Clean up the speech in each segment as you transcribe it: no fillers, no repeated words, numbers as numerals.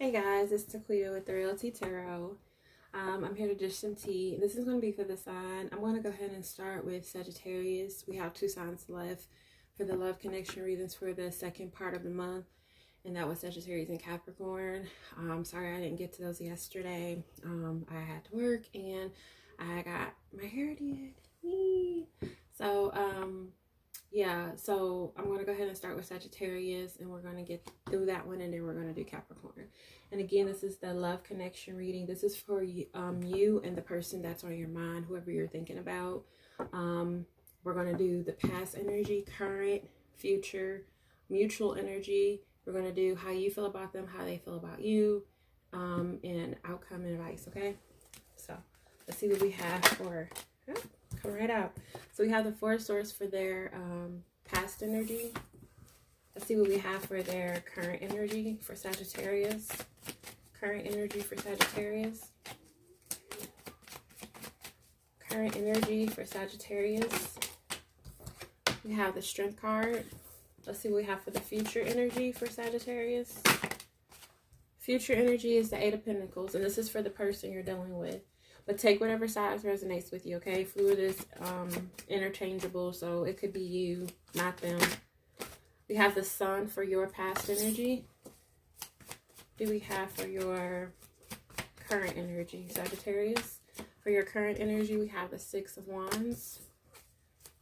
Hey guys, it's Taquita with the Realty Tarot. I'm here to dish some tea. This is going to be for the sign. I'm going to go ahead and start with Sagittarius. We have two signs left for the love connection reasons for the second part of the month, and that was Sagittarius and Capricorn. Sorry I didn't get to those yesterday. I had to work and I got my hair did. Yee. So, yeah, so I'm going to go ahead and start with Sagittarius, and we're going to get through that one, and then we're going to do Capricorn. And again, this is the love connection reading. This is for you and the person that's on your mind, whoever you're thinking about. We're going to do the past energy, current, future, mutual energy. We're going to do how you feel about them, how they feel about you, and outcome and advice, okay? So let's see what we have for... Oh, come right out. So we have the Four of Swords for their past energy. Let's see what we have for their current energy for Sagittarius. Current energy for Sagittarius. Current energy for Sagittarius. We have the Strength card. Let's see what we have for the future energy for Sagittarius. Future energy is the Eight of Pentacles, and this is for the person you're dealing with. But take whatever side resonates with you, okay? Fluid is interchangeable, so it could be you, not them. We have the Sun for your past energy. What do we have for your current energy, Sagittarius? For your current energy, we have the Six of Wands.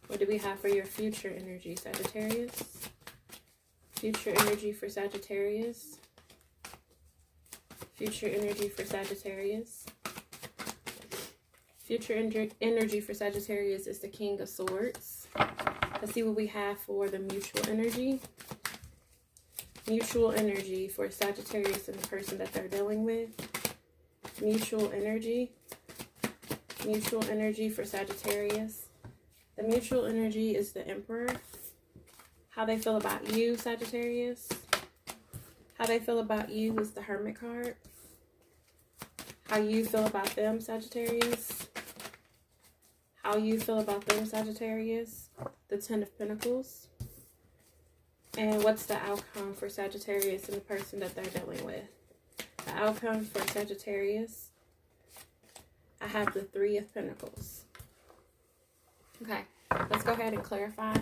What do we have for your future energy, Sagittarius? Future energy for Sagittarius. Future energy for Sagittarius. Future energy for Sagittarius is the King of Swords. Let's see what we have for the mutual energy. Mutual energy for Sagittarius and the person that they're dealing with. Mutual energy. Mutual energy for Sagittarius. The mutual energy is the Emperor. How they feel about you, Sagittarius. How they feel about you is the Hermit card. How you feel about them, Sagittarius. How you feel about them, Sagittarius. The Ten of Pentacles. And what's the outcome for Sagittarius and the person that they're dealing with? The outcome for Sagittarius, I have the Three of Pentacles. Okay, let's go ahead and clarify.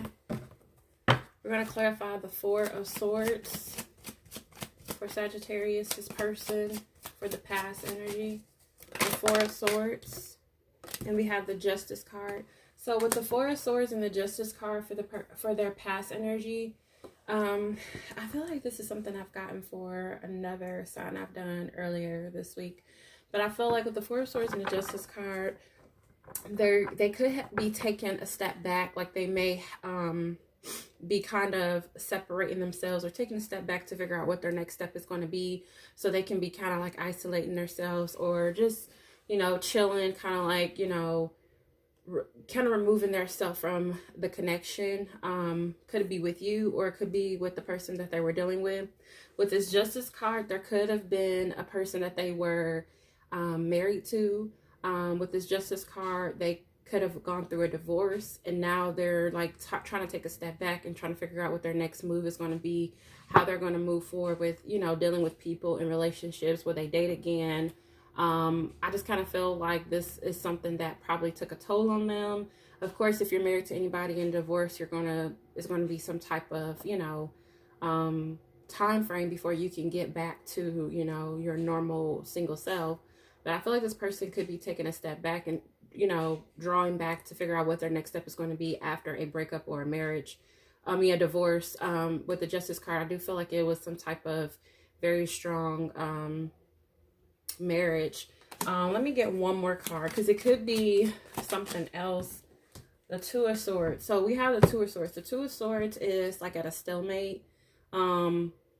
We're going to clarify the Four of Swords for Sagittarius, this person, for the past energy. The Four of Swords. And we have the Justice card. So with the Four of Swords and the Justice card for their past energy, I feel like this is something I've gotten for another sign I've done earlier this week. But I feel like with the Four of Swords and the Justice card, they could be taking a step back. Like they may be kind of separating themselves or taking a step back to figure out what their next step is going to be. So they can be kind of like isolating themselves or just, you know, chilling, kind of like, you know, kind of removing themselves from the connection. Could be with you or it could be with the person that they were dealing with. With this Justice card, there could have been a person that they were married to. With this Justice card, they could have gone through a divorce and now they're like trying to take a step back and trying to figure out what their next move is going to be, how they're going to move forward with, you know, dealing with people in relationships. Will they date again? I just kind of feel like this is something that probably took a toll on them. Of course, if you're married to anybody in divorce, it's going to be some type of, you know, time frame before you can get back to, you know, your normal single self. But I feel like this person could be taking a step back and, you know, drawing back to figure out what their next step is going to be after a breakup or a marriage. A divorce. With the Justice card, I do feel like it was some type of very strong marriage. Let me get one more card because it could be something else. The Two of Swords. So we have the Two of Swords. The Two of Swords is like at a stalemate.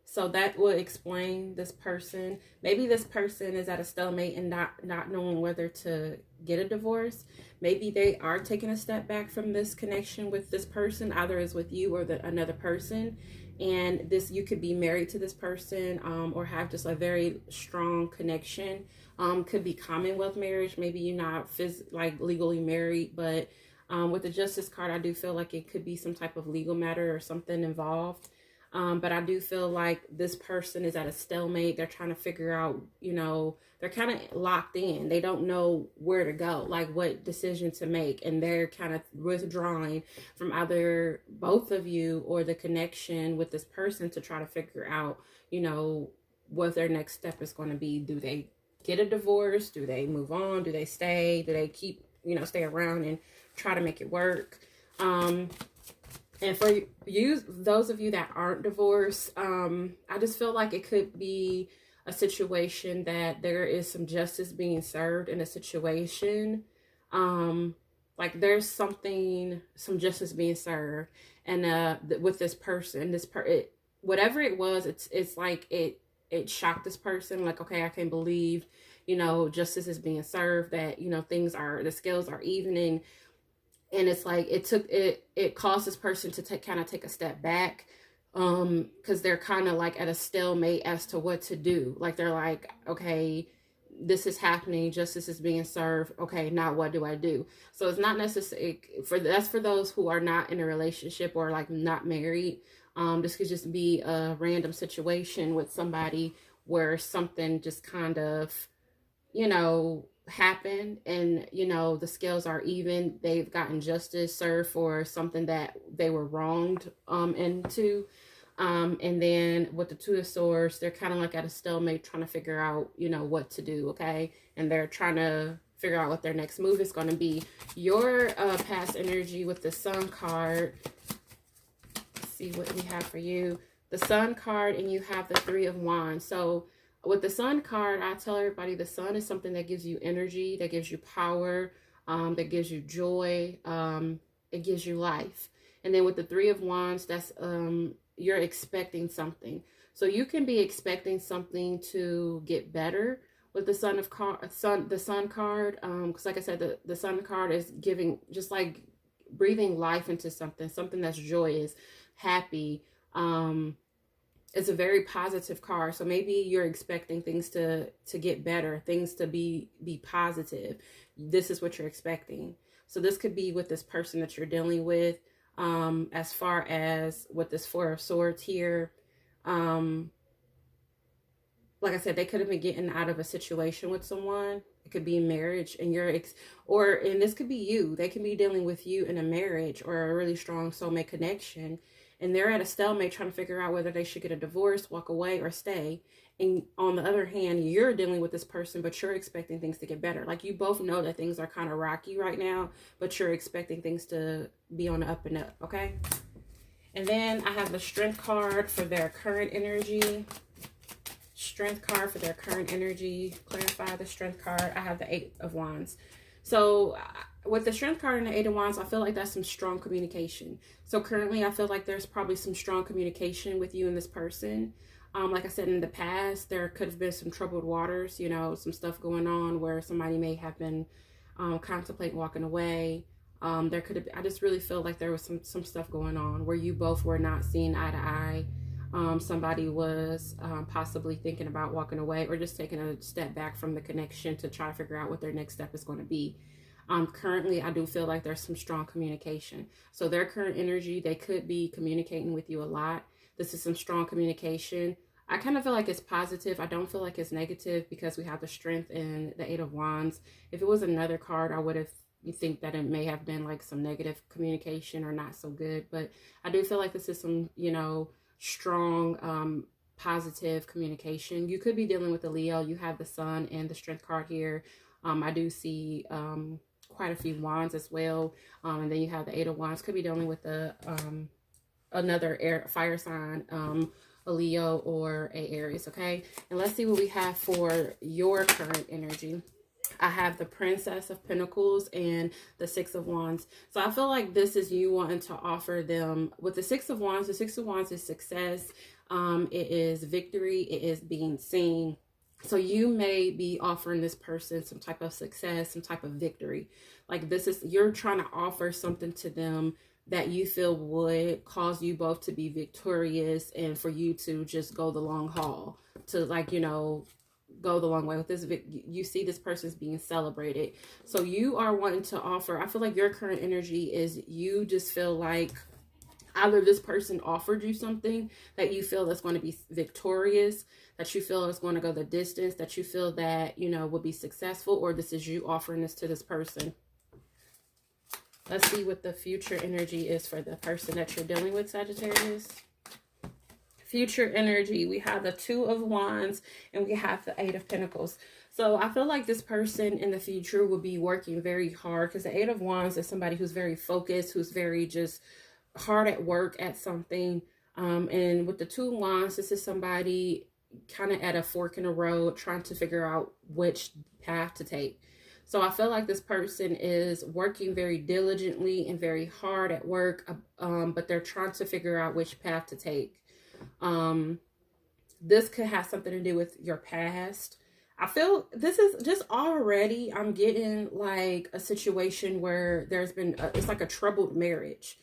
So that will explain this person. Maybe this person is at a stalemate and not knowing whether to get a divorce. Maybe they are taking a step back from this connection with this person, either is with you or another person. And you could be married to this person or have just a very strong connection. Could be Commonwealth marriage. Maybe you're not legally married, but with the Justice card, I do feel like it could be some type of legal matter or something involved. But I do feel like this person is at a stalemate. They're trying to figure out, you know, they're kind of locked in. They don't know where to go, like what decision to make. And they're kind of withdrawing from either both of you or the connection with this person to try to figure out, you know, what their next step is going to be. Do they get a divorce? Do they move on? Do they stay? Do they keep, you know, stay around and try to make it work? And for you, those of you that aren't divorced, I just feel like it could be a situation that there is some justice being served in a situation. Like there's some justice being served, and with this person, whatever it was, it's like it shocked this person. Like, okay, I can't believe, you know, justice is being served. That, you know, the scales are evening. And it's like it caused this person to kind of take a step back, because they're kind of like at a stalemate as to what to do. Like they're like, okay, this is happening, justice is being served. Okay, now what do I do? So it's not necessary that's for those who are not in a relationship or like not married. This could just be a random situation with somebody where something just kind of, you know, happened, and you know the scales are even. They've gotten justice served for something that they were wronged into, and then with the Two of Swords, they're kind of like at a stalemate, trying to figure out, you know, what to do. Okay, and they're trying to figure out what their next move is going to be. Your past energy with the Sun card. Let's see what we have for you. The Sun card, and you have the Three of Wands. So with the Sun card, I tell everybody the Sun is something that gives you energy, that gives you power, that gives you joy, it gives you life. And then with the Three of Wands, that's you're expecting something. So you can be expecting something to get better with the Sun card, because like I said, the Sun card is giving, just like breathing life into something that's joyous, happy. It's a very positive card. So maybe you're expecting things to get better, things to be positive. This is what you're expecting. So this could be with this person that you're dealing with. As far as with this Four of Swords here, like I said, they could have been getting out of a situation with someone. It could be marriage, and and this could be you. They can be dealing with you in a marriage or a really strong soulmate connection. And they're at a stalemate trying to figure out whether they should get a divorce, walk away, or stay. And on the other hand, you're dealing with this person, but you're expecting things to get better. Like you both know that things are kind of rocky right now, but you're expecting things to be on the up and up, okay? And then I have the Strength card for their current energy. Strength card for their current energy. Clarify the Strength card. I have the Eight of Wands. So with the Strength card and the Eight of Wands, I feel like that's some strong communication. So currently, I feel like there's probably some strong communication with you and this person. Like I said, in the past, there could have been some troubled waters, you know, some stuff going on where somebody may have been contemplating walking away. There could have, I just really feel like there was some stuff going on where you both were not seeing eye to eye. Somebody was possibly thinking about walking away or just taking a step back from the connection to try to figure out what their next step is going to be. Currently, I do feel like there's some strong communication. So their current energy, they could be communicating with you a lot. This is some strong communication. I kind of feel like it's positive. I don't feel like it's negative because we have the Strength and the Eight of Wands. If it was another card, I would have, you think that it may have been like some negative communication or not so good. But I do feel like this is some, you know, strong, positive communication. You could be dealing with a Leo. You have the Sun and the Strength card here. I do see quite a few wands as well, and then you have the Eight of Wands. Could be dealing with another fire sign, a Leo or a Aries. Okay, and let's see what we have for your current energy. I have the Princess of Pentacles and the Six of Wands. So I feel like this is you wanting to offer them with the Six of Wands. The Six of Wands is success. It is victory. It is being seen. So you may be offering this person some type of success, some type of victory. Like this is, you're trying to offer something to them that you feel would cause you both to be victorious and for you to just go the long haul, to like, you know, go the long way with this. You see this person's being celebrated. So you are wanting to offer, I feel like your current energy is you just feel like Either this person offered you something that you feel that's going to be victorious, that you feel is going to go the distance, that you feel that, you know, will be successful, or this is you offering this to this person. Let's see what the future energy is for the person that you're dealing with, Sagittarius. Future energy, we have the Two of Wands and we have the Eight of Pentacles. So I feel like this person in the future will be working very hard, because the Eight of Wands is somebody who's very focused, who's very just hard at work at something. And with the Two of Wands, this is somebody kind of at a fork in the road, trying to figure out which path to take. So I feel like this person is working very diligently and very hard at work, but they're trying to figure out which path to take. This could have something to do with your past. I feel this is just already, I'm getting like a situation where there's been, it's like a troubled marriage.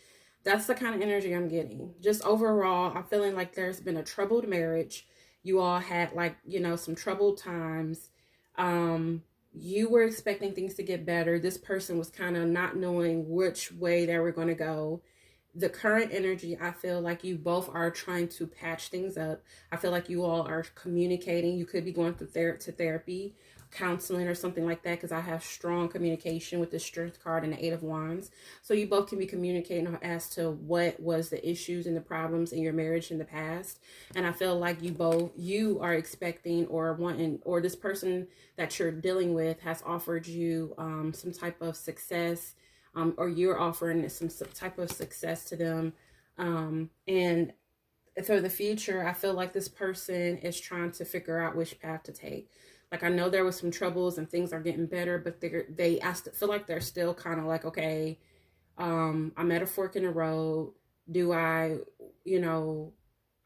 That's the kind of energy I'm getting. Just overall, I'm feeling like there's been a troubled marriage. You all had like, you know, some troubled times. You were expecting things to get better. This person was kind of not knowing which way they were going to go. The current energy, I feel like you both are trying to patch things up. I feel like you all are communicating. You could be going through therapy, counseling, or something like that, because I have strong communication with the Strength card and the Eight of Wands. So you both can be communicating as to what was the issues and the problems in your marriage in the past. And I feel like you are expecting or wanting, or this person that you're dealing with has offered you some type of success, or you're offering some type of success to them. And for the future, I feel like this person is trying to figure out which path to take. Like, I know there was some troubles and things are getting better, but I feel like they're still kind of like, okay, I'm at a fork in the road. Do I, you know,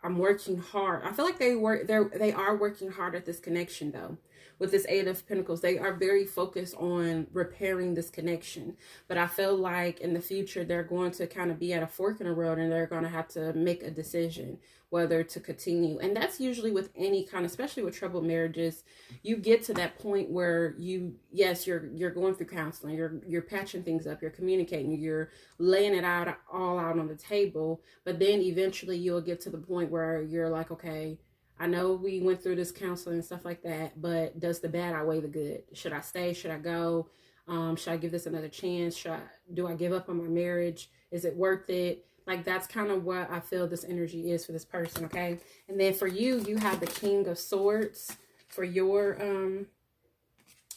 I'm working hard. I feel like they are working hard at this connection though. With this Eight of Pentacles, they are very focused on repairing this connection. But I feel like in the future, they're going to kind of be at a fork in the road, and they're going to have to make a decision whether to continue. And that's usually with any kind, especially with troubled marriages, you get to that point where you're going through counseling, you're patching things up, you're communicating, you're laying it out all out on the table. But then eventually you'll get to the point where you're like, okay, I know we went through this counseling and stuff like that, but does the bad outweigh the good? Should I stay? Should I go? Should I give this another chance? Do I give up on my marriage? Is it worth it? Like, that's kind of what I feel this energy is for this person, okay? And then for you, you have the King of Swords for your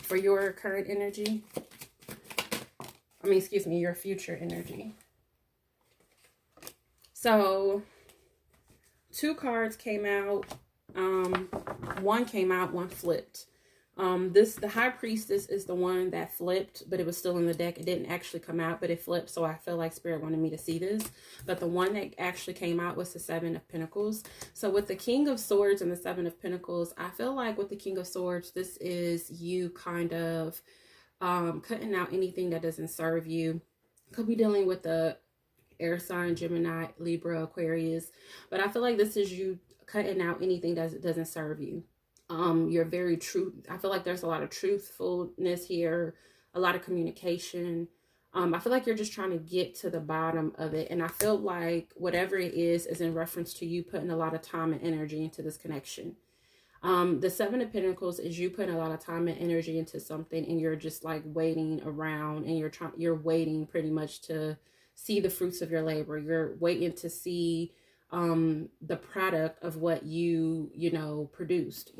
current energy. Excuse me, your future energy. So, two cards came out. One came out, one flipped. The High Priestess is the one that flipped, but it was still in the deck. It didn't actually come out, but it flipped, so I feel like Spirit wanted me to see this. But the one that actually came out was the Seven of Pentacles. So with the King of Swords and the Seven of Pentacles, I feel like with the King of Swords, this is you kind of cutting out anything that doesn't serve you. Could be dealing with the air sign, Gemini, Libra, Aquarius. But I feel like this is you cutting out anything that doesn't serve you. You're very true. I feel like there's a lot of truthfulness here, a lot of communication. I feel like you're just trying to get to the bottom of it. And I feel like whatever it is in reference to you putting a lot of time and energy into this connection. The Seven of Pentacles is you putting a lot of time and energy into something, and you're just like waiting around, and you're waiting pretty much to see the fruits of your labor. You're waiting to see the product of what you produced,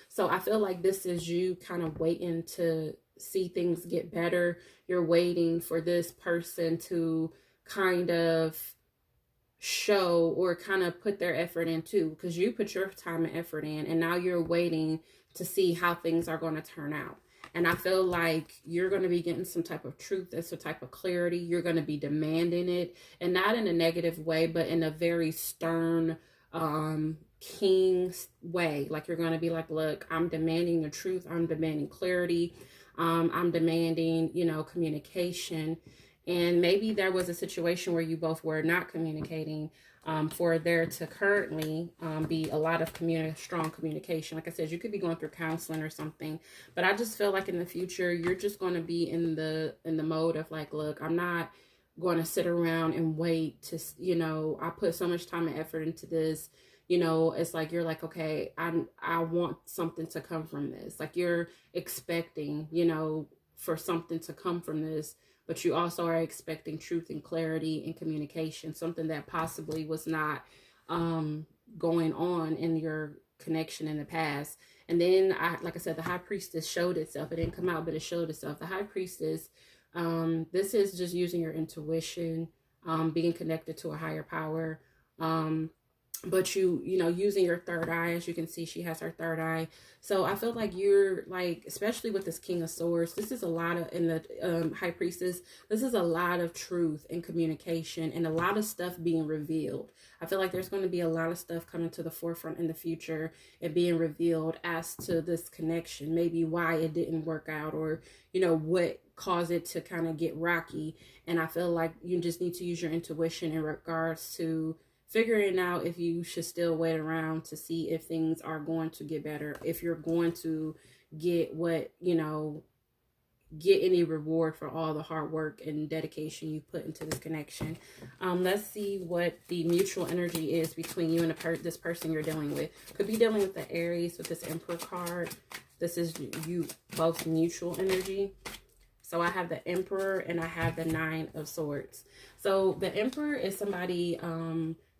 so I feel like this is you kind of waiting to see things get better. You're waiting for this person to kind of show or kind of put their effort in too, because you put your time and effort in, and now you're waiting to see how things are going to turn out. And I feel like you're going to be getting some type of truth and some type of clarity. You're going to be demanding it, and not in a negative way, but in a very stern, king's way. Like, you're going to be like, look, I'm demanding the truth. I'm demanding clarity. I'm demanding, communication. And maybe there was a situation where you both were not communicating, for there to currently be a lot of strong communication. Like I said, you could be going through counseling or something, but I just feel like in the future, you're just going to be in the mode of like, look, I'm not going to sit around and wait to, you know, I put so much time and effort into this. You know, it's like you're like, okay, I want something to come from this. Like you're expecting, you know, for something to come from this, but you also are expecting truth and clarity and communication, something that possibly was not going on in your connection in the past. And then like I said, the high priestess showed itself. It didn't come out, but it showed itself. The high priestess, this is just using your intuition, being connected to a higher power. But you know, using your third eye, as you can see, she has her third eye. So I feel like you're like, especially with this King of Swords, this is a lot of, in the High Priestess, this is a lot of truth and communication and a lot of stuff being revealed. I feel like there's going to be a lot of stuff coming to the forefront in the future and being revealed as to this connection, maybe why it didn't work out, or, you know, what caused it to kind of get rocky. And I feel like you just need to use your intuition in regards to figuring out if you should still wait around to see if things are going to get better, if you're going to get what, you know, get any reward for all the hard work and dedication you put into this connection. Let's see what the mutual energy is between you and this person you're dealing with. Could be dealing with the Aries with this Emperor card. This is you both mutual energy. So I have the Emperor and I have the Nine of Swords. So the Emperor is somebody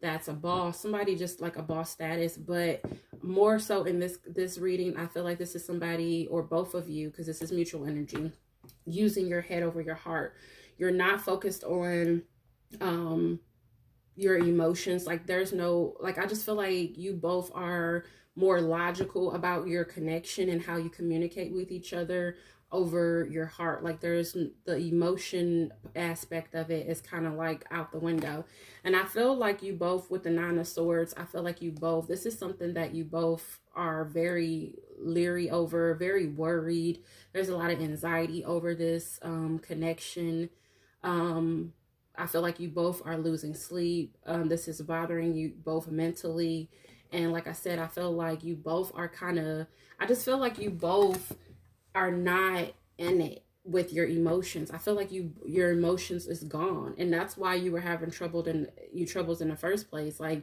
that's a boss, somebody just like a boss status, but more so in this reading, I feel like this is somebody, or both of you, because this is mutual energy, using your head over your heart. You're not focused on your emotions. Like there's no, like, I just feel like you both are more logical about your connection and how you communicate with each other over your heart. Like there's the emotion aspect of it is kind of like out the window. And I feel like you both, with the Nine of Swords, I feel like you both, this is something that you both are very leery over, very worried. There's a lot of anxiety over this connection. I feel like you both are losing sleep. This is bothering you both mentally. And like I said, I feel like you both are kind of, I just feel like you both are not in it with your emotions. I feel like your emotions is gone, and that's why you were having troubles in the first place. Like,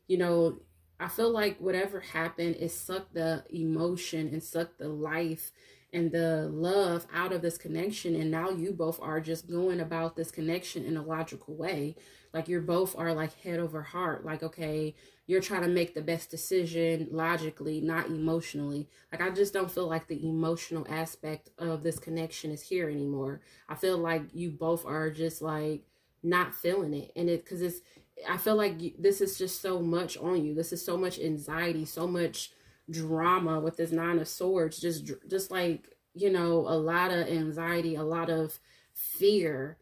you know, I feel like whatever happened, it sucked the emotion and sucked the life and the love out of this connection, and now you both are just going about this connection in a logical way. Like you're both are like head over heart. Like, okay, you're trying to make the best decision logically, not emotionally. Like, I just don't feel like the emotional aspect of this connection is here anymore. I feel like you both are just like not feeling it. And because I feel like this is just so much on you. This is so much anxiety, so much drama with this Nine of Swords. Just like, you know, a lot of anxiety, a lot of fear.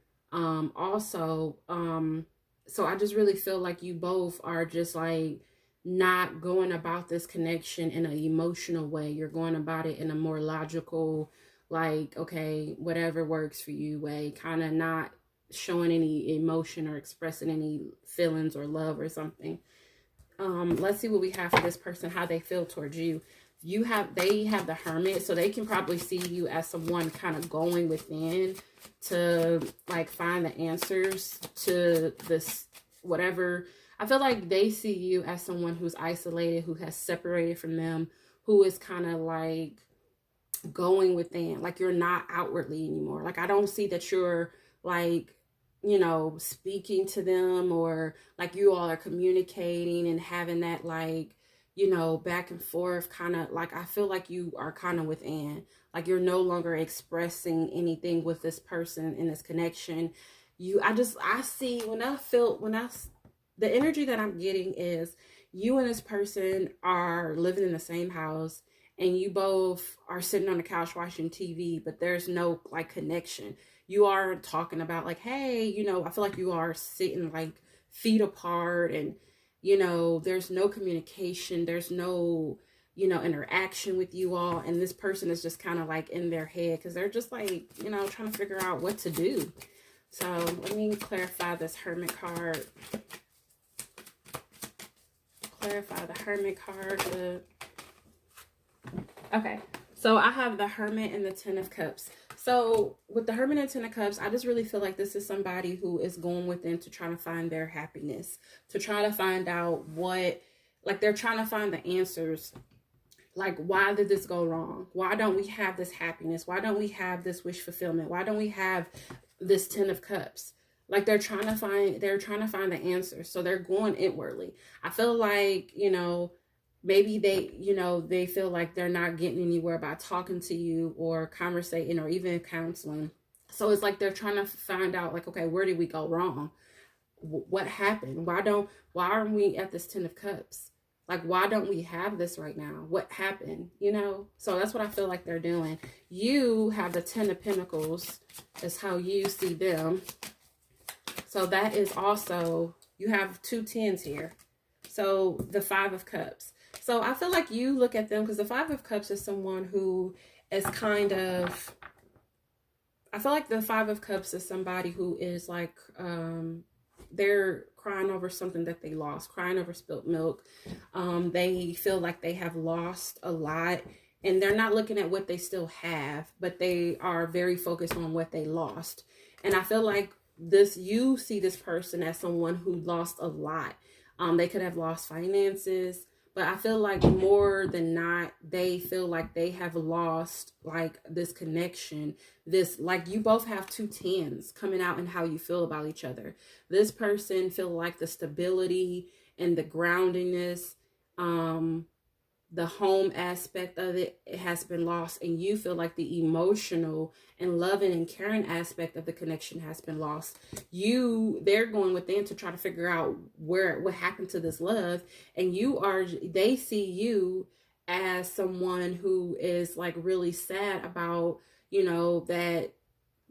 So I just really feel like you both are just like not going about this connection in an emotional way. You're going about it in a more logical, like, okay, whatever works for you way, kind of not showing any emotion or expressing any feelings or love or something. Let's see what we have for this person, how they feel towards you. They have the Hermit, so they can probably see you as someone kind of going within to like find the answers to this whatever. I feel like they see you as someone who's isolated, who has separated from them, who is kind of like going within. Like you're not outwardly anymore. Like I don't see that you're like, you know, speaking to them, or like you all are communicating and having that like, you know, back and forth kind of. Like I feel like you are kind of within. Like you're no longer expressing anything with this person in this connection. I see the energy that I'm getting is you and this person are living in the same house, and you both are sitting on the couch watching TV, but there's no like connection. You are talking about like, hey, you know, I feel like you are sitting like feet apart, and, you know, there's no communication. There's no, you know, interaction with you all. And this person is just kind of like in their head because they're just like, you know, trying to figure out what to do. So let me clarify this Hermit card. Clarify the Hermit card. Okay. So I have the Hermit and the Ten of Cups. So with the Hermit and Ten of Cups, I just really feel like this is somebody who is going within to try to find their happiness, to try to find out what, like they're trying to find the answers. Like, why did this go wrong? Why don't we have this happiness? Why don't we have this wish fulfillment? Why don't we have this Ten of Cups? Like they're trying to find the answers. So they're going inwardly. I feel like, maybe they feel like they're not getting anywhere by talking to you or conversating or even counseling. So it's like they're trying to find out, like, okay, where did we go wrong? What happened? Why aren't we at this Ten of Cups? Like, why don't we have this right now? What happened? So that's what I feel like they're doing. You have the Ten of Pentacles is how you see them. So that is also, you have two tens here. So the Five of Cups. So I feel like you look at them, because the Five of Cups is someone who is kind of, I feel like the Five of Cups is somebody who is like, they're crying over something that they lost, crying over spilt milk. They feel like they have lost a lot, and they're not looking at what they still have, but they are very focused on what they lost. And I feel like you see this person as someone who lost a lot. They could have lost finances, but I feel like more than not, they feel like they have lost like this connection. This, like, you both have two tens coming out in how you feel about each other. This person feel like the stability and the groundingness, the home aspect of it has been lost, and you feel like the emotional and loving and caring aspect of the connection has been lost. They're going within to try to figure out what happened to this love, and they see you as someone who is like really sad about, that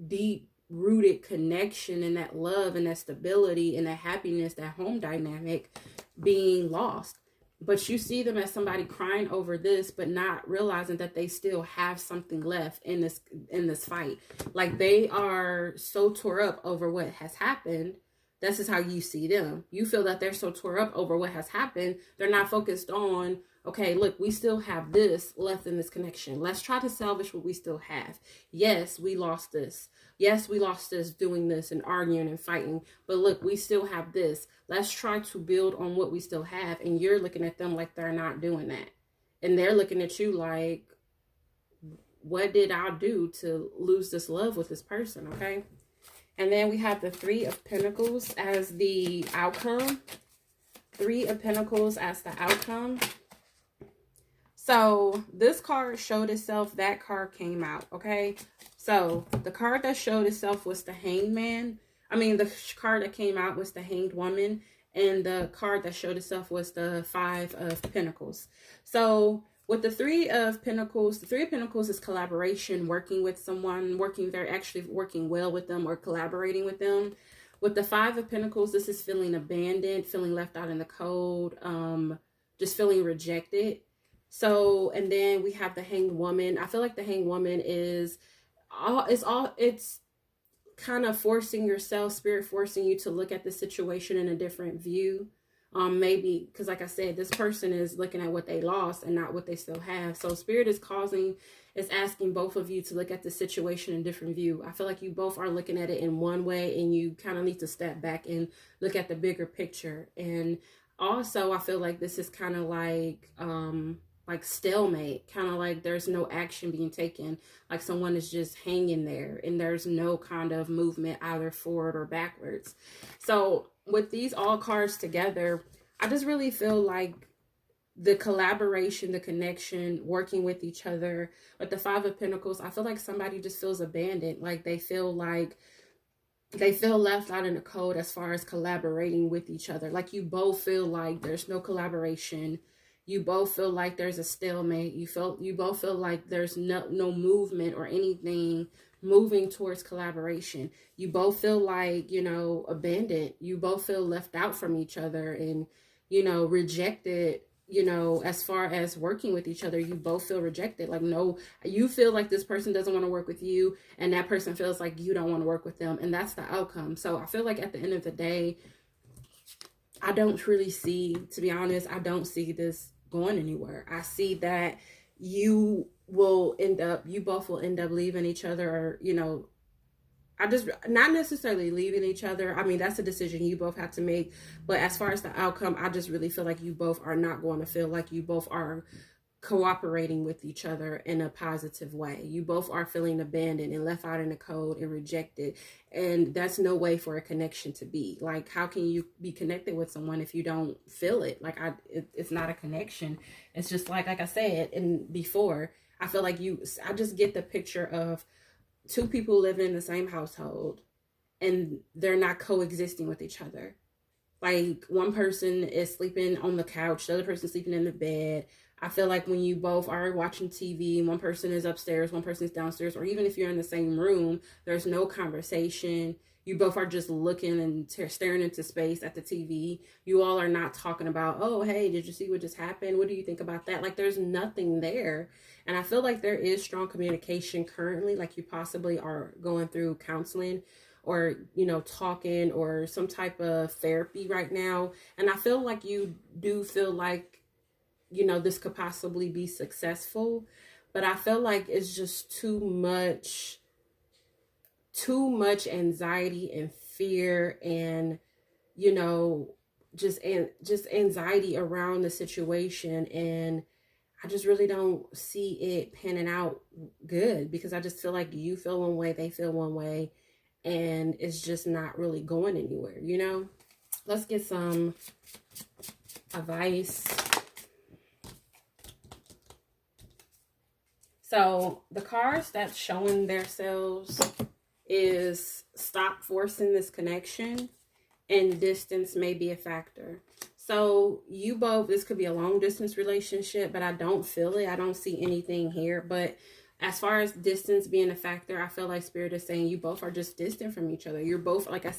deep rooted connection and that love and that stability and that happiness, that home dynamic being lost. But you see them as somebody crying over this, but not realizing that they still have something left in this fight. Like, they are so tore up over what has happened. This is how you see them. You feel that they're so tore up over what has happened. They're not focused on, okay, look, we still have this left in this connection. Let's try to salvage what we still have. Yes, we lost this. Yes, we lost this doing this and arguing and fighting. But look, we still have this. Let's try to build on what we still have. And you're looking at them like they're not doing that. And they're looking at you like, what did I do to lose this love with this person, okay? And then we have the Three of Pentacles as the outcome. Three of Pentacles as the outcome. So this card showed itself, that card came out, okay? So the card that showed itself was the Hanged Man. The card that came out was the Hanged Woman. And the card that showed itself was the Five of Pentacles. So with the Three of Pentacles is collaboration, working with someone, they're actually working well with them or collaborating with them. With the Five of Pentacles, this is feeling abandoned, feeling left out in the cold, just feeling rejected. So, and then we have the Hanged Woman. I feel like the Hanged Woman it's kind of forcing yourself, spirit forcing you to look at the situation in a different view. Maybe because, like I said, this person is looking at what they lost and not what they still have. So spirit is asking both of you to look at the situation in a different view. I feel like you both are looking at it in one way, and you kind of need to step back and look at the bigger picture. And also, I feel like this is kind of like stalemate, kind of like there's no action being taken, like someone is just hanging there and there's no kind of movement either forward or backwards. So with these all cards together, I just really feel like the collaboration, the connection, working with each other. With the Five of Pentacles, I feel like somebody just feels abandoned, like they feel left out in the cold as far as collaborating with each other. Like, you both feel like there's no collaboration. You both feel like there's a stalemate. You both feel like there's no movement or anything moving towards collaboration. You both feel like, abandoned. You both feel left out from each other and, rejected, as far as working with each other. You both feel rejected. Like, no, you feel like this person doesn't want to work with you, and that person feels like you don't want to work with them. And that's the outcome. So I feel like at the end of the day, I don't really see, to be honest, I don't see this going anywhere. I see that you you both will end up leaving each other, or, I just, not necessarily leaving each other. I mean, that's a decision you both have to make. But as far as the outcome, I just really feel like you both are not going to feel like you both are cooperating with each other in a positive way. You both are feeling abandoned and left out in the cold and rejected. And that's no way for a connection to be. Like, how can you be connected with someone if you don't feel it? Like, it's not a connection. It's just like I said, and before, I feel like I just get the picture of two people living in the same household and they're not coexisting with each other. Like, one person is sleeping on the couch, the other person sleeping in the bed. I feel like when you both are watching TV, one person is upstairs, one person is downstairs, or even if you're in the same room, there's no conversation. You both are just looking and staring into space at the TV. You all are not talking about, oh, hey, did you see what just happened? What do you think about that? Like, there's nothing there. And I feel like there is strong communication currently, like you possibly are going through counseling or, talking or some type of therapy right now. And I feel like you do feel like, this could possibly be successful. But I feel like it's just too much anxiety and fear and, just anxiety around the situation. And I just really don't see it panning out good, because I just feel like you feel one way, they feel one way, and it's just not really going anywhere, Let's get some advice. So the cards that's showing themselves is stop forcing this connection, and distance may be a factor. So you both, this could be a long distance relationship, but I don't feel it. I don't see anything here. But as far as distance being a factor, I feel like Spirit is saying you both are just distant from each other. You're both, like I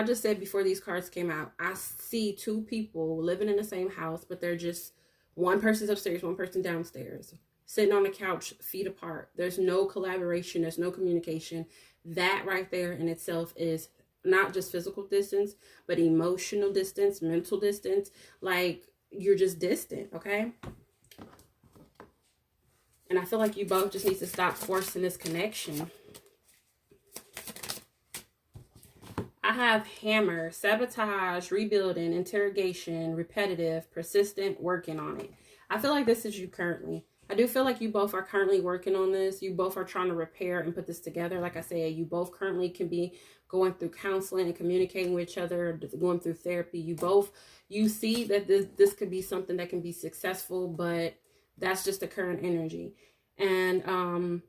just said before these cards came out, I see two people living in the same house, but they're just, one person's upstairs, one person downstairs, sitting on the couch, feet apart. There's no collaboration. There's no communication. That right there in itself is not just physical distance, but emotional distance, mental distance. Like, you're just distant, okay? And I feel like you both just need to stop forcing this connection. I have hammer, sabotage, rebuilding, interrogation, repetitive, persistent, working on it. I feel like this is you currently. I do feel like you both are currently working on this. You both are trying to repair and put this together. Like I said, you both currently can be going through counseling and communicating with each other, going through therapy. You see that this could be something that can be successful, but that's just the current energy. And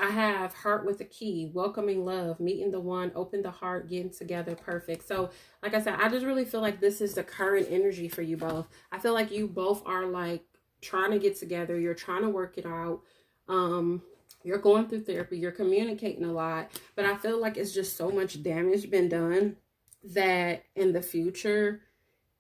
I have heart with a key, welcoming love, meeting the one, open the heart, getting together, perfect. So like I said, I just really feel like this is the current energy for you both. I feel like you both are like trying to get together. You're trying to work it out. You're going through therapy. You're communicating a lot. But I feel like it's just so much damage been done that in the future,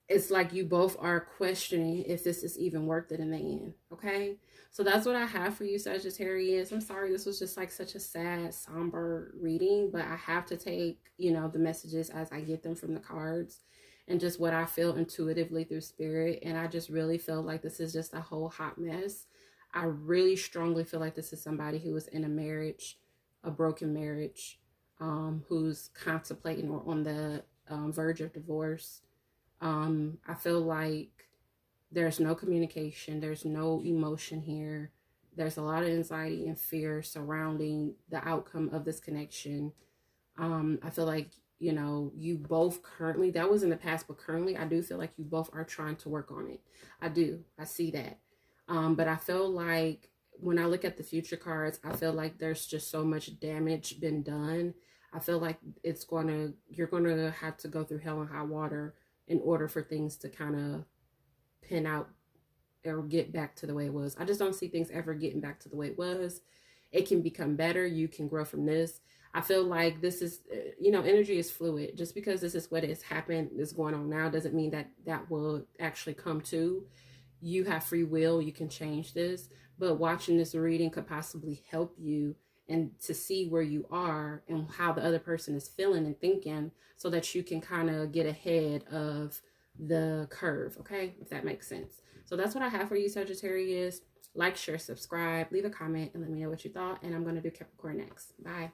it's like you both are questioning if this is even worth it in the end. Okay? So that's what I have for you, Sagittarius. I'm sorry this was just like such a sad, somber reading, but I have to take, the messages as I get them from the cards and just what I feel intuitively through spirit. And I just really feel like this is just a whole hot mess. I really strongly feel like this is somebody who is in a marriage, a broken marriage, who's contemplating or on the verge of divorce. I feel like there's no communication. There's no emotion here. There's a lot of anxiety and fear surrounding the outcome of this connection. I feel like, you both currently, that was in the past, but currently I do feel like you both are trying to work on it. I see that. But I feel like when I look at the future cards, I feel like there's just so much damage been done. I feel like you're going to have to go through hell and high water in order for things to kind of pin out or get back to the way it was. I just don't see things ever getting back to the way it was. It can become better. You can grow from this. I feel like this is, energy is fluid. Just because this is what has happened, is going on now, doesn't mean that will actually come to. You have free will. You can change this. But watching this reading could possibly help you and to see where you are and how the other person is feeling and thinking, so that you can kind of get ahead of the curve, okay? If that makes sense. So that's what I have for you, Sagittarius. Like, share, subscribe, leave a comment, and let me know what you thought. And I'm going to do Capricorn next. Bye.